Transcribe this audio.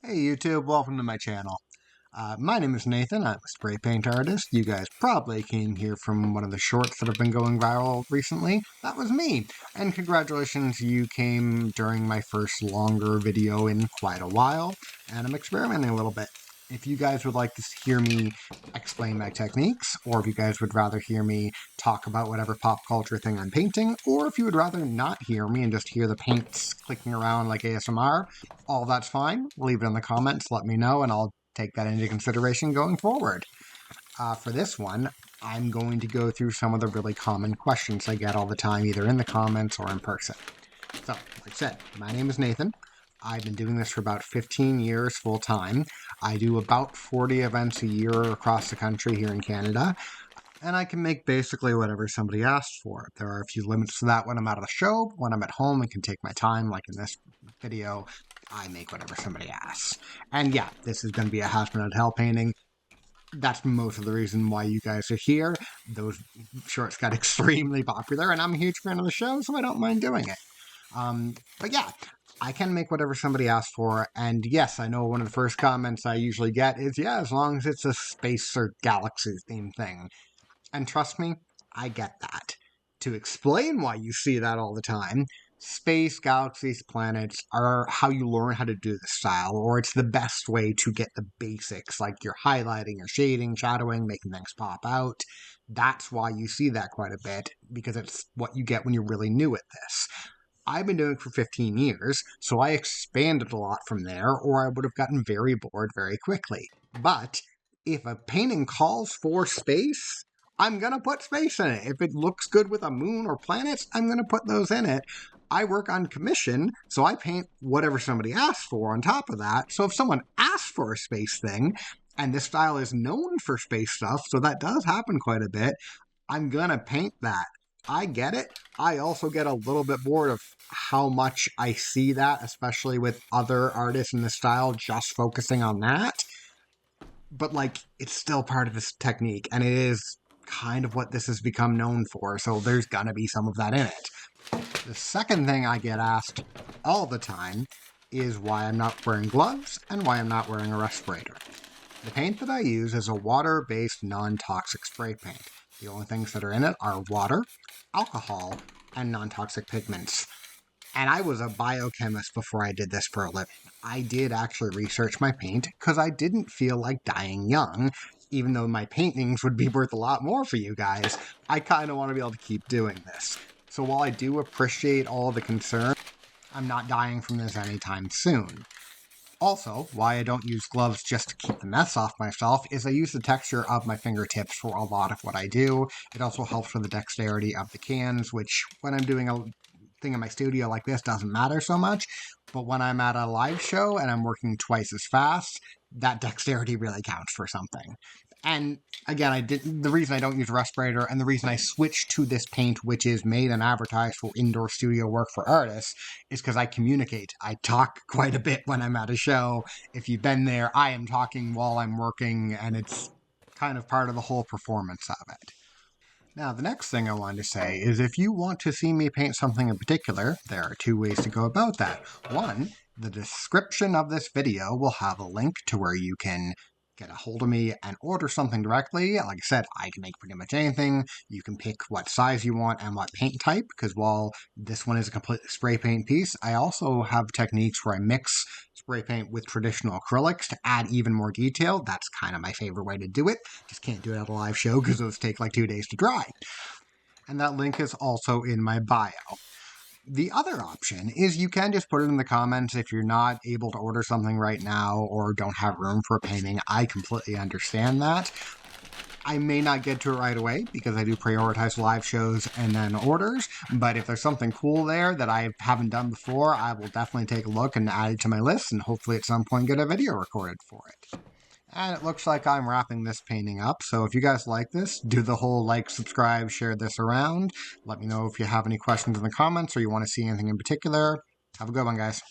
Hey YouTube, welcome to my channel. My name is Nathan, I'm a spray paint artist. You guys probably came here from one of the shorts that have been going viral recently. That was me. And congratulations, you came during my first longer video in quite a while, and I'm experimenting a little bit. If you guys would like to hear me explain my techniques, or if you guys would rather hear me talk about whatever pop culture thing I'm painting, or if you would rather not hear me and just hear the paints clicking around like ASMR, all that's fine. Leave it in the comments, let me know, and I'll take that into consideration going forward. For this one, I'm going to go through some of the really common questions I get all the time, either in the comments or in person. So, like I said, my name is Nathan. I've been doing this for about 15 years full time. I do about 40 events a year across the country here in Canada, and I can make basically whatever somebody asks for. There are a few limits to that when I'm out of the show. When I'm at home, I can take my time, like in this video. I make whatever somebody asks. And yeah, this is going to be a Hazbin out of Hell painting. That's most of the reason why you guys are here. Those shorts got extremely popular, and I'm a huge fan of the show, so I don't mind doing it. But yeah, I can make whatever somebody asks for, and yes, I know one of the first comments I usually get is, yeah, as long as it's a space or galaxy themed thing. And trust me, I get that. To explain why you see that all the time, space, galaxies, planets are how you learn how to do the style, or it's the best way to get the basics, like your highlighting, your shading, shadowing, making things pop out. That's why you see that quite a bit, because it's what you get when you're really new at this. I've been doing it for 15 years, so I expanded a lot from there, or I would have gotten very bored very quickly. But if a painting calls for space, I'm going to put space in it. If it looks good with a moon or planets, I'm going to put those in it. I work on commission, so I paint whatever somebody asks for on top of that. So if someone asks for a space thing, and this style is known for space stuff, so that does happen quite a bit, I'm going to paint that. I get it. I also get a little bit bored of how much I see that, especially with other artists in the style just focusing on that. But, like, it's still part of this technique, and it is kind of what this has become known for, so there's gonna be some of that in it. The second thing I get asked all the time is why I'm not wearing gloves and why I'm not wearing a respirator. The paint that I use is a water-based non-toxic spray paint. The only things that are in it are water, alcohol, and non-toxic pigments. And I was a biochemist before I did this for a living. I did actually research my paint because I didn't feel like dying young. Even though my paintings would be worth a lot more for you guys, I kind of want to be able to keep doing this. So while I do appreciate all the concern, I'm not dying from this anytime soon. Also, why I don't use gloves just to keep the mess off myself is I use the texture of my fingertips for a lot of what I do. It also helps with the dexterity of the cans, which when I'm doing a thing in my studio like this doesn't matter so much. But when I'm at a live show and I'm working twice as fast, that dexterity really counts for something. And again, the reason I don't use a respirator and the reason I switched to this paint, which is made and advertised for indoor studio work for artists, is because I communicate. I talk quite a bit when I'm at a show. If you've been there, I am talking while I'm working, and it's kind of part of the whole performance of it. Now, the next thing I wanted to say is if you want to see me paint something in particular, there are two ways to go about that. One, the description of this video will have a link to where you can get a hold of me and order something directly. Like I said, I can make pretty much anything. You can pick what size you want and what paint type, because while this one is a complete spray paint piece, I also have techniques where I mix spray paint with traditional acrylics to add even more detail. That's kind of my favorite way to do it. Just can't do it at a live show because those take like 2 days to dry. And that link is also in my bio. The other option is you can just put it in the comments if you're not able to order something right now or don't have room for a painting. I completely understand that. I may not get to it right away because I do prioritize live shows and then orders, but if there's something cool there that I haven't done before, I will definitely take a look and add it to my list and hopefully at some point get a video recorded for it. And it looks like I'm wrapping this painting up, so if you guys like this, do the whole like, subscribe, share this around. Let me know if you have any questions in the comments or you want to see anything in particular. Have a good one, guys.